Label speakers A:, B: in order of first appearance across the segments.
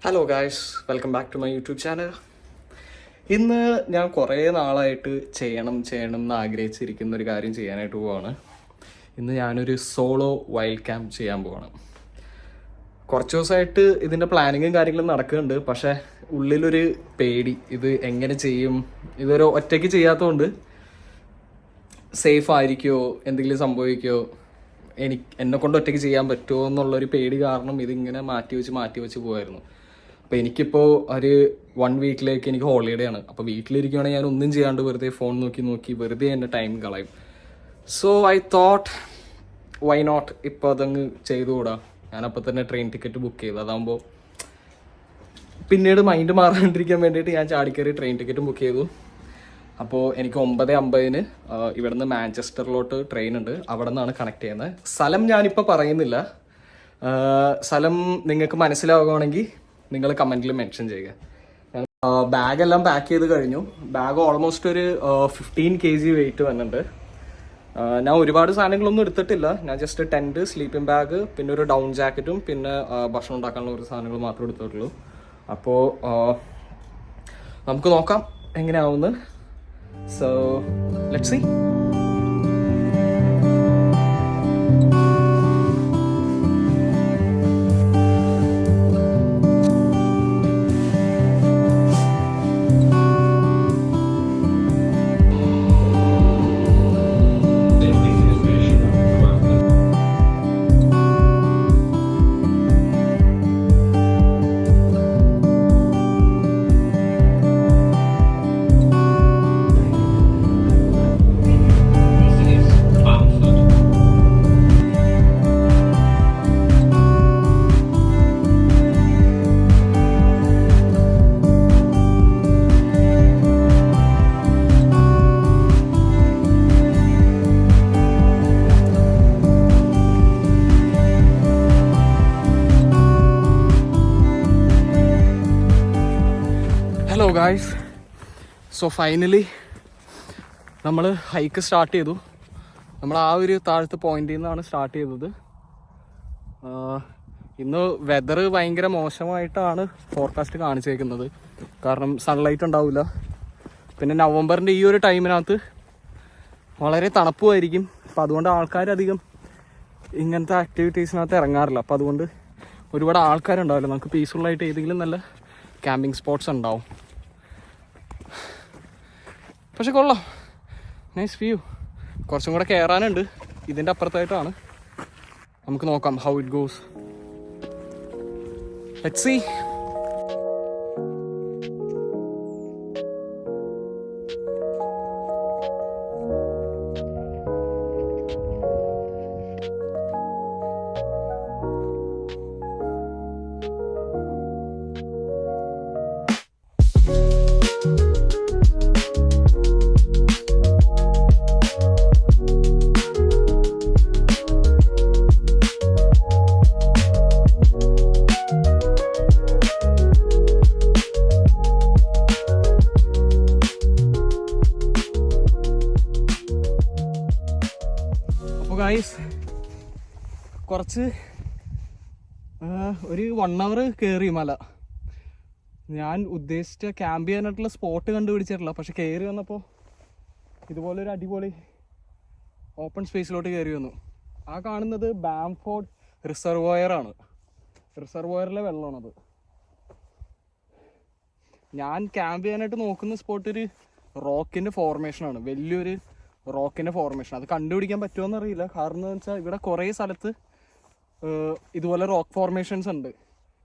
A: Hello guys, welcome back to my YouTube channel. ഇന്ന് ഞാൻ കുറേ നാളായിട്ട് ചെയ്യണം എന്ന് ആഗ്രഹിച്ചിരിക്കുന്ന ഒരു കാര്യം ചെയ്യാനായിട്ട് പോവാണ്. ഇന്ന് ഞാനൊരു സോളോ വൈൽഡ് ക്യാമ്പ് ചെയ്യാൻ പോവാണ്. കുറച്ച് ദിവസമായിട്ട് ഇതിൻ്റെ പ്ലാനിങ്ങും കാര്യങ്ങളും നടക്കുന്നുണ്ട്. പക്ഷേ ഉള്ളിലൊരു പേടി, ഇത് എങ്ങനെ ചെയ്യും, ഇതൊരു ഒറ്റയ്ക്ക് ചെയ്യാത്തതുകൊണ്ട് സേഫ് ആയിരിക്കുമോ, എന്തെങ്കിലും സംഭവിക്കുമോ, എന്നെ കൊണ്ട് ഒറ്റയ്ക്ക് ചെയ്യാൻ പറ്റുമോ എന്നുള്ളൊരു പേടി കാരണം ഇതിങ്ങനെ മാറ്റി വെച്ച് പോകായിരുന്നു. അപ്പോൾ എനിക്കിപ്പോൾ ഒരു 1 വീക്കിലേക്ക് എനിക്ക് ഹോളിഡേ ആണ്. അപ്പോൾ വീട്ടിലിരിക്കുകയാണെങ്കിൽ ഞാൻ ഒന്നും ചെയ്യാണ്ട് വെറുതെ ഫോൺ നോക്കി വെറുതെ എൻ്റെ ടൈം കളയും. So I thought why not ഇപ്പോൾ അതങ്ങ് ചെയ്തുകൂടാ. ഞാനപ്പോൾ തന്നെ ട്രെയിൻ ടിക്കറ്റ് ബുക്ക് ചെയ്തു. അതാകുമ്പോൾ പിന്നീട് മൈൻഡ് മാറാണ്ടിരിക്കാൻ വേണ്ടിയിട്ട് ഞാൻ ചാടിക്കയറി ട്രെയിൻ ടിക്കറ്റും ബുക്ക് ചെയ്തു. അപ്പോൾ എനിക്ക് 9:50 ഇവിടുന്ന് മാഞ്ചസ്റ്ററിലോട്ട് ട്രെയിൻ ഉണ്ട്. അവിടെ നിന്നാണ് കണക്ട് ചെയ്യുന്നത്. സ്ഥലം ഞാനിപ്പോൾ പറയുന്നില്ല. സ്ഥലം നിങ്ങൾക്ക് മനസ്സിലാവുകയാണെങ്കിൽ നിങ്ങൾ കമൻറ്റിൽ മെൻഷൻ ചെയ്യുക. ബാഗെല്ലാം പാക്ക് ചെയ്ത് കഴിഞ്ഞു. ബാഗ് ഓൾമോസ്റ്റ് ഒരു 15 kg വെയിറ്റ് വന്നിട്ടുണ്ട്. ഞാൻ ഒരുപാട് സാധനങ്ങളൊന്നും എടുത്തിട്ടില്ല. ഞാൻ ജസ്റ്റ് ടെൻറ്റ്, സ്ലീപ്പിംഗ് ബാഗ്, പിന്നെ ഒരു ഡൗൺ ജാക്കറ്റും പിന്നെ ഭക്ഷണം ഉണ്ടാക്കാനുള്ള ഒരു സാധനങ്ങൾ മാത്രമേ എടുത്തിട്ടുള്ളൂ. അപ്പോൾ നമുക്ക് നോക്കാം എങ്ങനെയാവുമെന്ന്. So let's see. Hello guys, so finally നമ്മൾ ഹൈക്ക് സ്റ്റാർട്ട് ചെയ്തു. നമ്മൾ ആ ഒരു താഴത്തെ പോയിന്റിൽ നിന്നാണ് സ്റ്റാർട്ട് ചെയ്തത്. ഇന്ന് വെതർ ഭയങ്കര മോശമായിട്ടാണ് ഫോർകാസ്റ്റ് കാണിച്ചേക്കുന്നത്. കാരണം സൺലൈറ്റ് ഉണ്ടാവില്ല. പിന്നെ നവംബറിൻ്റെ ഈ ഒരു ടൈമിനകത്ത് വളരെ തണുപ്പുമായിരിക്കും. അപ്പോൾ അതുകൊണ്ട് ആൾക്കാരധികം ഇങ്ങനത്തെ ആക്ടിവിറ്റീസിനകത്ത് ഇറങ്ങാറില്ല. അപ്പോൾ അതുകൊണ്ട് ഒരുപാട് ആൾക്കാരുണ്ടാവില്ല. നമുക്ക് പീസ്ഫുള്ളായിട്ട് ഏതെങ്കിലും നല്ല ക്യാമ്പിംഗ് സ്പോട്ട്സ് ഉണ്ടാവും. പക്ഷെ കൊള്ളാം, നൈസ് വ്യൂ. കുറച്ചും കൂടെ കയറാനുണ്ട്. ഇതിൻ്റെ അപ്പുറത്തായിട്ടാണ്. നമുക്ക് നോക്കാം how it goes. Let's see. Guys, കുറച്ച് ഒരു 1 hour കയറി മല. ഞാൻ ഉദ്ദേശിച്ച ക്യാമ്പ് ചെയ്യാനായിട്ടുള്ള സ്പോട്ട് കണ്ടുപിടിച്ചിട്ടില്ല. പക്ഷെ കയറി വന്നപ്പോൾ ഇതുപോലൊരു അടിപൊളി ഓപ്പൺ സ്പേസിലോട്ട് കയറി വന്നു. ആ കാണുന്നത് ബാംഫോർഡ് റിസർവോയറാണ്. റിസർവോയറിലെ വെള്ളമാണത്. ഞാൻ ക്യാമ്പ് ചെയ്യാനായിട്ട് നോക്കുന്ന സ്പോട്ട് ഒരു റോക്കിൻ്റെ ഫോർമേഷനാണ്. വലിയൊരു റോക്കിൻ്റെ ഫോർമേഷൻ. അത് കണ്ടുപിടിക്കാൻ പറ്റുമോ അറിയില്ല. കാരണം എന്ന് വെച്ചാൽ ഇവിടെ കുറേ സ്ഥലത്ത് ഇതുപോലെ റോക്ക് ഫോർമേഷൻസ് ഉണ്ട്.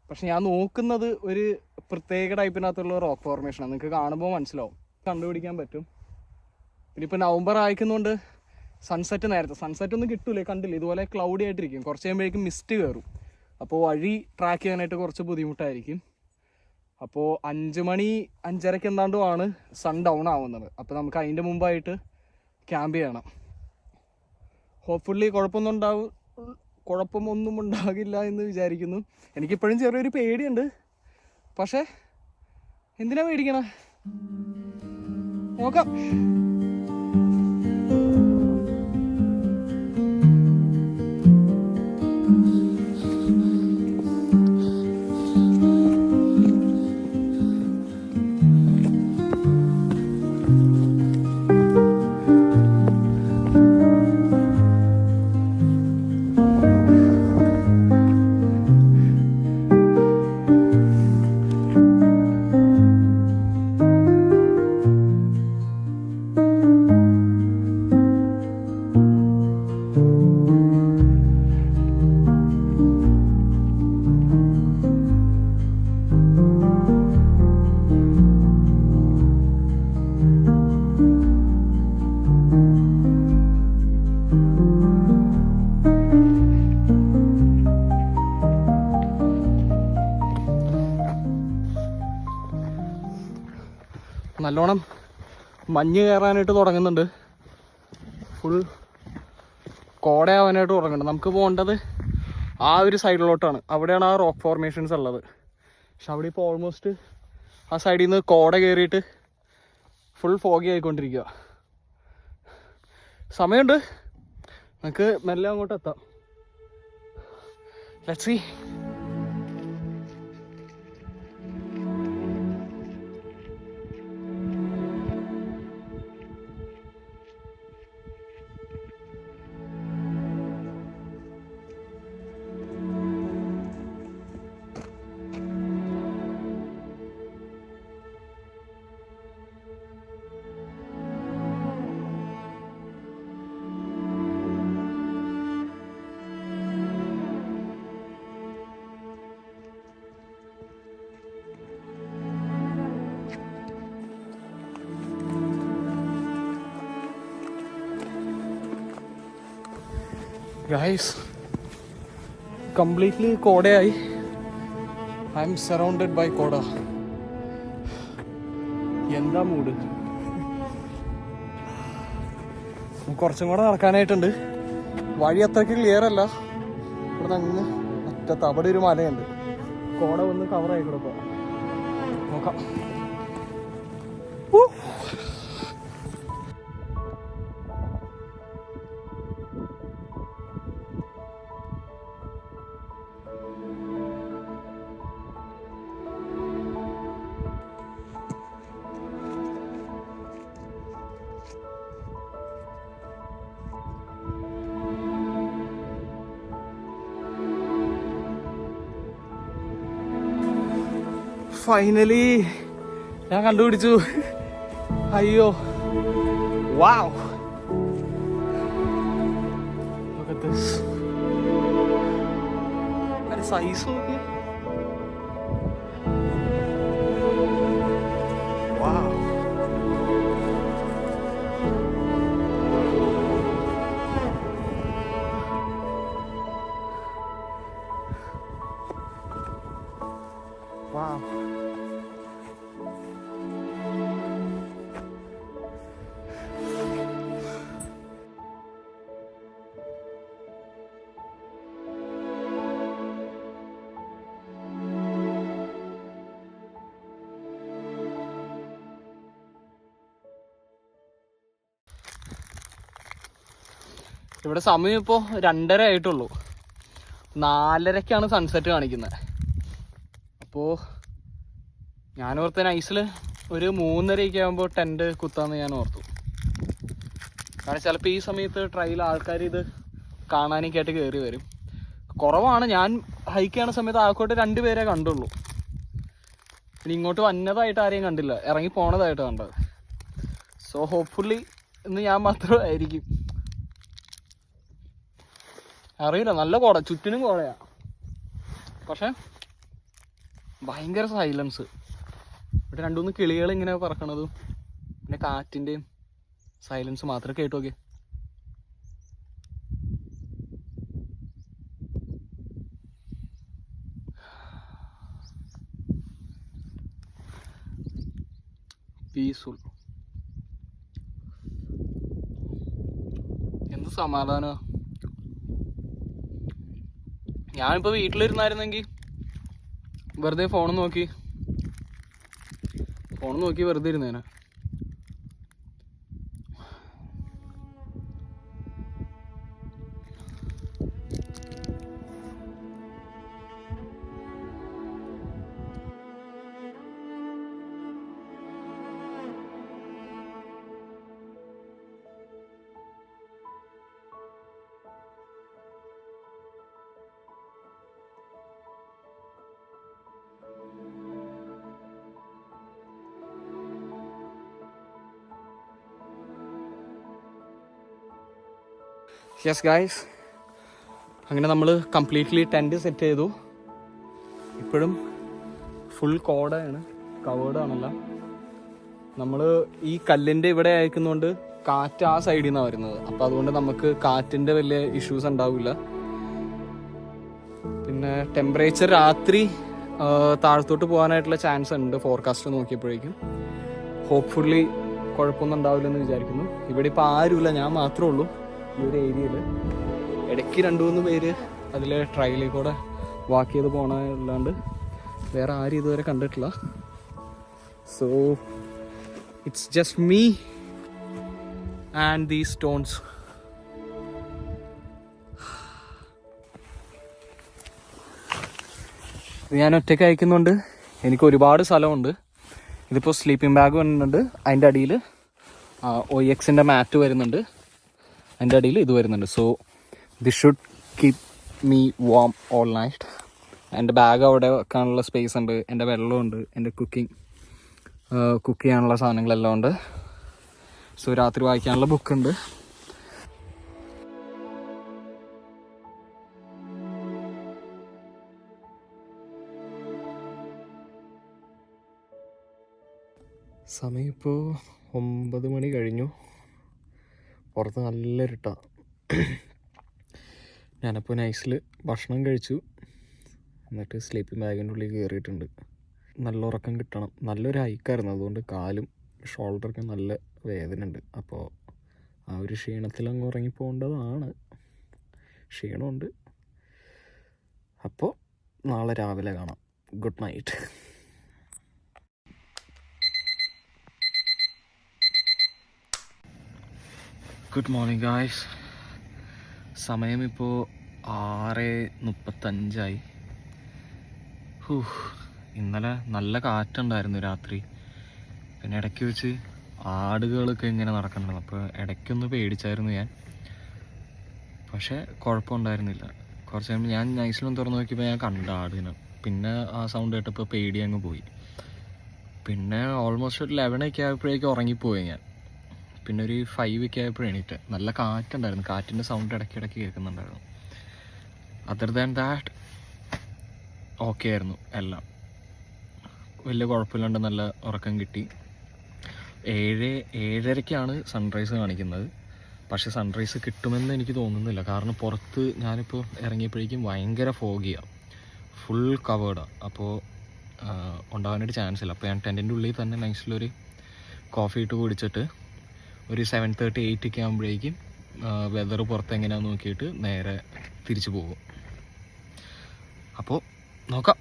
A: പക്ഷെ ഞാൻ നോക്കുന്നത് ഒരു പ്രത്യേക ടൈപ്പിനകത്തുള്ള റോക്ക് ഫോർമേഷനാണ്. നിങ്ങൾക്ക് കാണുമ്പോൾ മനസ്സിലാവും, കണ്ടുപിടിക്കാൻ പറ്റും. പിന്നെ ഇപ്പോൾ നവംബർ ആയിക്കുന്നതുകൊണ്ട് സൺസെറ്റ് ഒന്നും കിട്ടൂലേ, കണ്ടില്ല. ഇതുപോലെ ക്ലൗഡി ആയിട്ടിരിക്കും. കുറച്ച് കഴിയുമ്പോഴേക്കും മിസ്റ്റ് കയറും. അപ്പോൾ വഴി ട്രാക്ക് ചെയ്യാനായിട്ട് കുറച്ച് ബുദ്ധിമുട്ടായിരിക്കും. അപ്പോൾ 5 മണി 5:30 എന്താണ്ടുമാണ് സൺ ഡൗൺ ആവുന്നത്. അപ്പോൾ നമുക്ക് അതിൻ്റെ മുമ്പായിട്ട് ക്യാമ്പ് ചെയ്യണം. ഹോപ്പ്ഫുള്ളി കുഴപ്പമൊന്നും ഉണ്ടാകില്ല എന്ന് വിചാരിക്കുന്നു. എനിക്കിപ്പോഴും ചെറിയൊരു പേടിയുണ്ട്. പക്ഷേ എന്തിനാ പേടിക്കണേ, നോക്കാം. നല്ലോണം മഞ്ഞ് കയറാനായിട്ട് തുടങ്ങുന്നുണ്ട്. ഫുൾ കോടയാവാനായിട്ട് തുടങ്ങുന്നുണ്ട്. നമുക്ക് പോകേണ്ടത് ആ ഒരു സൈഡിലോട്ടാണ്. അവിടെയാണ് ആ റോക്ക് ഫോർമേഷൻസ് ഉള്ളത്. പക്ഷെ അവിടെ ഇപ്പോൾ ഓൾമോസ്റ്റ് ആ സൈഡിൽ നിന്ന് കോട കയറിയിട്ട് ഫുൾ ഫോഗി ആയിക്കൊണ്ടിരിക്കുക. സമയമുണ്ട്, നമുക്ക് മെല്ലെ അങ്ങോട്ട് എത്താം. Let's see. ഗൈസ്, കംപ്ലീറ്റ്ലി കോടയായി. ഐ എം സറൗണ്ടഡ് ബൈ കോട. എന്താ മൂഡ്. കുറച്ചും കൂടെ നടക്കാനായിട്ടുണ്ട്. വഴി അത്രയ്ക്ക് ക്ലിയർ അല്ല. ഇവിടെ അങ്ങ് അറ്റത്ത് അവിടെ ഒരു മലയുണ്ട്. കോട വന്ന് കവർ ആയിക്കൂടെ ഇപ്പോൾ നോക്കാം. ഫൈനലി ഞാൻ കണ്ടുപിടിച്ചു. അയ്യോ, വാവ്, look at this. അതിന്റെ സൈസ് നോക്കിയേ. വാവ്, വാവ്. ഇവിടെ സമയം ഇപ്പോൾ 2:30 ആയിട്ടുള്ളൂ. 4:30ക്കാണ് സൺസെറ്റ് കാണിക്കുന്നത്. അപ്പോൾ ഞാൻ ഓർത്ത നൈസിൽ ഒരു 3:30 ആകുമ്പോൾ ടെൻറ്റ് കുത്താമെന്ന് ഞാൻ ഓർത്തു. കാരണം ചിലപ്പോൾ ഈ സമയത്ത് ട്രയൽ ആൾക്കാർ ഇത് കാണാനൊക്കെ ആയിട്ട് കയറി വരും. കുറവാണ്. ഞാൻ ഹൈക്ക് ചെയ്യുന്ന സമയത്ത് ആൾക്കോട്ട് 2 പേരെ കണ്ടുള്ളൂ. പിന്നെ ഇങ്ങോട്ട് വന്നതായിട്ട് ആരെയും കണ്ടില്ല, ഇറങ്ങി പോണതായിട്ട് കണ്ടത്. സോ ഹോപ്പ്ഫുള്ളി ഇന്ന് ഞാൻ മാത്രമായിരിക്കും. അറിയില്ല, നല്ല കോട, ചുറ്റിനും കോടയാ. പക്ഷെ ഭയങ്കര സൈലൻസ്. ഇവിടെ 2-3 കിളികൾ ഇങ്ങനെ പറക്കണതും പിന്നെ കാറ്റിൻ്റെയും സൈലൻസ് മാത്രമേ കേട്ടു നോക്കി. പീസ്ഫുൾ. എന്ത് സമാധാന. ഞാനിപ്പോൾ വീട്ടിലിരുന്നായിരുന്നെങ്കിൽ വെറുതെ ഫോൺ നോക്കി വെറുതെ ഇരുന്നേനെ. യെസ് ഗായ്സ്, അങ്ങനെ നമ്മൾ കംപ്ലീറ്റ്ലി ടെൻറ്റ് സെറ്റ് ചെയ്തു. ഇപ്പോഴും ഫുൾ കോടയാണ്, കവേർഡ് ആണല്ല. നമ്മൾ ഈ കല്ലിൻ്റെ ഇവിടെ അയക്കുന്നതുകൊണ്ട് കാറ്റ് ആ സൈഡിൽ നിന്നാണ് വരുന്നത്. അപ്പോൾ അതുകൊണ്ട് നമുക്ക് കാറ്റിൻ്റെ വലിയ ഇഷ്യൂസ് ഉണ്ടാവില്ല. പിന്നെ ടെമ്പറേച്ചർ രാത്രി താഴത്തോട്ട് പോകാനായിട്ടുള്ള ചാൻസ് ഉണ്ട് ഫോർകാസ്റ്റ് നോക്കിയപ്പോഴേക്കും. ഹോപ്പ്ഫുള്ളി കുഴപ്പമൊന്നും ഉണ്ടാവില്ലെന്ന് വിചാരിക്കുന്നു. ഇവിടെ ഇപ്പോൾ ആരുമില്ല, ഞാൻ മാത്രമേ ഉള്ളൂ ഈ ഒരു ഏരിയയിൽ. ഇടയ്ക്ക് 2-3 പേര് അതിൽ ട്രയലിൽ കൂടെ വാക്ക് ചെയ്ത് പോകണല്ലാണ്ട് വേറെ ആരും ഇതുവരെ കണ്ടിട്ടില്ല. So it's just me and these stones. ഞാൻ ഒറ്റയ്ക്ക് അയക്കുന്നുണ്ട്, എനിക്ക് ഒരുപാട് സ്ഥലമുണ്ട്. ഇതിപ്പോൾ സ്ലീപ്പിംഗ് ബാഗ് വരുന്നുണ്ട്, അതിൻ്റെ അടിയിൽ OXൻ്റെ മാറ്റ് വരുന്നുണ്ട്, അതിൻ്റെ അടിയിൽ ഇത് വരുന്നുണ്ട്. So this should keep me warm all night. എൻ്റെ ബാഗ് അവിടെ വെക്കാനുള്ള സ്പേസ് ഉണ്ട്, എൻ്റെ വെള്ളമുണ്ട്, എൻ്റെ കുക്ക് ചെയ്യാനുള്ള സാധനങ്ങളെല്ലാം ഉണ്ട്. സോ രാത്രി വായിക്കാനുള്ള ബുക്കുണ്ട്. സമയം ഇപ്പോൾ 9 മണി കഴിഞ്ഞു. പുറത്ത് നല്ല ഇരുട്ടാണ്. ഞാനപ്പോൾ നൈസിൽ ഭക്ഷണം കഴിച്ചു, എന്നിട്ട് സ്ലീപ്പിംഗ് ബാഗിൻ്റെ ഉള്ളിൽ കയറിയിട്ടുണ്ട്. നല്ല ഉറക്കം കിട്ടണം. നല്ലൊരു ഹൈക്കായിരുന്നു, അതുകൊണ്ട് കാലും ഷോൾഡറൊക്കെ നല്ല വേദന ഉണ്ട്. അപ്പോൾ ആ ഒരു ക്ഷീണത്തിൽ അങ്ങ് ഉറങ്ങിപ്പോകേണ്ടതാണ്. ക്ഷീണമുണ്ട്. അപ്പോൾ നാളെ രാവിലെ കാണാം. Good night. Good morning guys. സമയം ഇപ്പോൾ 6:35. ഇന്നലെ നല്ല കാറ്റുണ്ടായിരുന്നു രാത്രി. പിന്നെ ഇടയ്ക്ക് വെച്ച് ആടുകളൊക്കെ ഇങ്ങനെ നടക്കുന്നുണ്ട്. അപ്പോൾ ഇടയ്ക്കൊന്ന് പേടിച്ചായിരുന്നു ഞാൻ, പക്ഷേ കുഴപ്പമുണ്ടായിരുന്നില്ല. കുറച്ച് കഴിയുമ്പോൾ ഞാൻ നൈസിലൊന്ന് തുറന്ന് നോക്കിയപ്പോൾ ഞാൻ കണ്ട ആടിനെ. പിന്നെ ആ സൗണ്ട് കേട്ടപ്പോൾ പേടി അങ്ങ് പോയി. പിന്നെ ഓൾമോസ്റ്റ് ഒരു 11 ആയപ്പോഴേക്കും ഉറങ്ങിപ്പോയി ഞാൻ. പിന്നെ ഒരു 5 ആയപ്പോഴും എണീറ്റ്. നല്ല കാറ്റുണ്ടായിരുന്നു, കാറ്റിൻ്റെ സൗണ്ട് ഇടയ്ക്കിടയ്ക്ക് കേൾക്കുന്നുണ്ടായിരുന്നു. അതർ ദാൻ ദാറ്റ് ഓക്കെ ആയിരുന്നു എല്ലാം. വലിയ കുഴപ്പമില്ലാണ്ട് നല്ല ഉറക്കം കിട്ടി. 7:30 സൺറൈസ് കാണിക്കുന്നത്. പക്ഷേ സൺറൈസ് കിട്ടുമെന്ന് എനിക്ക് തോന്നുന്നില്ല. കാരണം പുറത്ത് ഞാനിപ്പോൾ ഇറങ്ങിയപ്പോഴേക്കും ഭയങ്കര ഫോഗിയാണ്, ഫുൾ കവേർഡാണ്. അപ്പോൾ ഉണ്ടാകാനായിട്ട് ചാൻസ് ഇല്ല. അപ്പോൾ ഞാൻ ടെൻറ്റിൻ്റെ ഉള്ളിൽ തന്നെ നൈസിലൊരു കോഫി ഇട്ട് കുടിച്ചിട്ട് ഒരു 7:30-8 ആകുമ്പോഴേക്കും വെതർ പുറത്ത് എങ്ങനെയാണെന്ന് നോക്കിയിട്ട് നേരെ തിരിച്ചു പോകും. അപ്പോൾ നോക്കാം.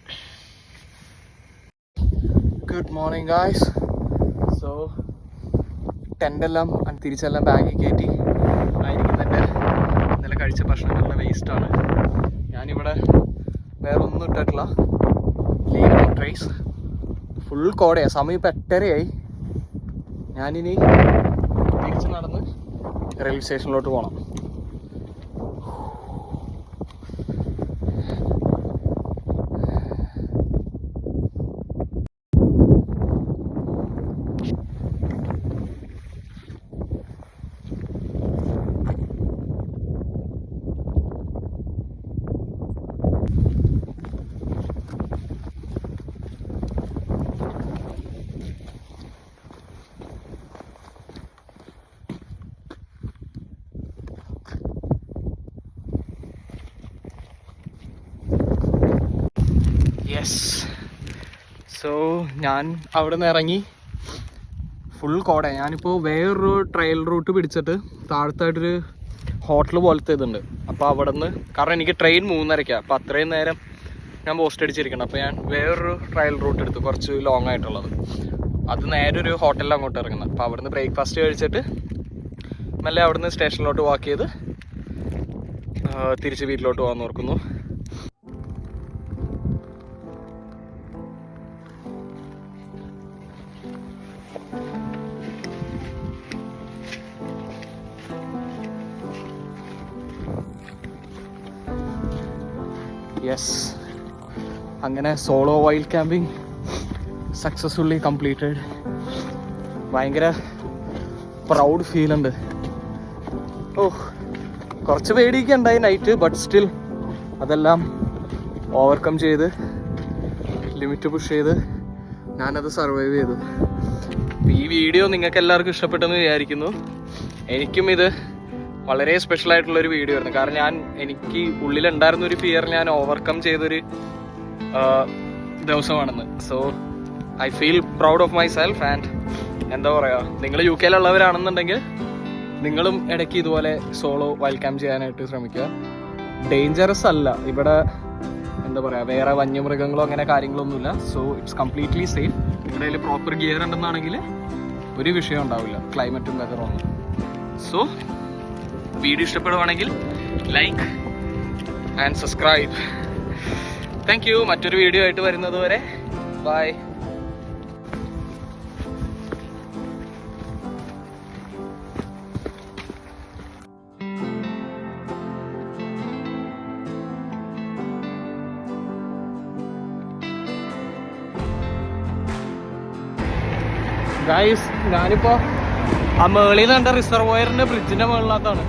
A: Good morning guys. സോ ടെൻ്റെല്ലാം തിരിച്ചെല്ലാം ബാഗിൽ കയറ്റി. ആയിരിക്കുന്നതിൻ്റെ ഇന്നലെ കഴിച്ച ഭക്ഷണങ്ങളുടെ വേസ്റ്റാണ്. ഞാനിവിടെ വേറെ ഒന്നും ഇട്ടിട്ടില്ല. ലീവ് ട്രേസ് ഫുൾ കോടയാണ്. സമയം ഇപ്പോൾ 8:30 ഞാനിനി തിരിച്ച് നടന്ന് റെയിൽവേ സ്റ്റേഷനിലോട്ട് പോകണം. സോ ഞാൻ അവിടെ നിന്ന് ഇറങ്ങി. ഫുൾ കോട. ഞാനിപ്പോൾ വേറൊരു ട്രയൽ റൂട്ട് പിടിച്ചിട്ട് താഴത്തായിട്ടൊരു ഹോട്ടൽ പോലത്തെ ഇതുണ്ട്. അപ്പോൾ അവിടെ നിന്ന്, കാരണം എനിക്ക് ട്രെയിൻ 3:30, അപ്പോൾ അത്രയും നേരം ഞാൻ പോസ്റ്റ് അടിച്ചിരിക്കണം. അപ്പോൾ ഞാൻ വേറൊരു ട്രയൽ റൂട്ട് എടുത്തു, കുറച്ച് ലോങ് ആയിട്ടുള്ളത്. അത് നേരെ ഒരു ഹോട്ടലിൽ അങ്ങോട്ട് ഇറങ്ങുന്നത്. അപ്പോൾ അവിടെ നിന്ന് ബ്രേക്ക്ഫാസ്റ്റ് കഴിച്ചിട്ട് മെല്ലെ അവിടെ നിന്ന് സ്റ്റേഷനിലോട്ട് വാക്ക് ചെയ്ത് തിരിച്ച് വീട്ടിലോട്ട് പോകാൻ ഓർക്കുന്നു. യെസ്, അങ്ങനെ solo wild camping successfully completed. ഭയങ്കര പ്രൗഡ് ഫീലുണ്ട്. കുറച്ച് പേടിയൊക്കെ ഉണ്ടായി നൈറ്റ്, ബട്ട് സ്റ്റിൽ അതെല്ലാം ഓവർകം ചെയ്ത് ലിമിറ്റ് പുഷ് ചെയ്ത് ഞാനത് സർവൈവ് ചെയ്തു. ഈ വീഡിയോ നിങ്ങൾക്ക് എല്ലാവർക്കും ഇഷ്ടപ്പെട്ടെന്ന് വിചാരിക്കുന്നു. എനിക്കും ഇത് വളരെ സ്പെഷ്യൽ ആയിട്ടുള്ളൊരു വീഡിയോ ആയിരുന്നു. കാരണം എനിക്ക് ഉള്ളിലുണ്ടായിരുന്നൊരു ഫിയർ ഞാൻ ഓവർകം ചെയ്തൊരു ദിവസമാണെന്ന്. So I feel proud of myself and എന്താ പറയുക, നിങ്ങൾ UK യിലുള്ളവരാണെന്നുണ്ടെങ്കിൽ നിങ്ങളും ഇടയ്ക്ക് ഇതുപോലെ സോളോ വൈൽഡ് ക്യാമ്പ് ചെയ്യാനായിട്ട് ശ്രമിക്കുക. ഡേഞ്ചറസ് അല്ല ഇവിടെ, എന്താ പറയുക, വേറെ വന്യമൃഗങ്ങളോ അങ്ങനെ കാര്യങ്ങളൊന്നുമില്ല. So it's completely safe. നിങ്ങളുടെ പ്രോപ്പർ ഗിയർ ഉണ്ടെന്നാണെങ്കിൽ ഒരു വിഷയം ഉണ്ടാവില്ല, ക്ലൈമറ്റും വെതറും ഒന്നും. സോ വീഡിയോ ഇഷ്ടപ്പെടുവാണെങ്കിൽ like and subscribe. Thank you. മറ്റൊരു വീഡിയോ ആയിട്ട് വരുന്നത് വരെ ബൈ. ഗൈസ്, ഞാനിപ്പോൾ ആ മേളിൽ നിന്ന് കണ്ട റിസർവോയറിൻ്റെ ബ്രിഡ്ജിൻ്റെ മുകളിനകത്താണ്.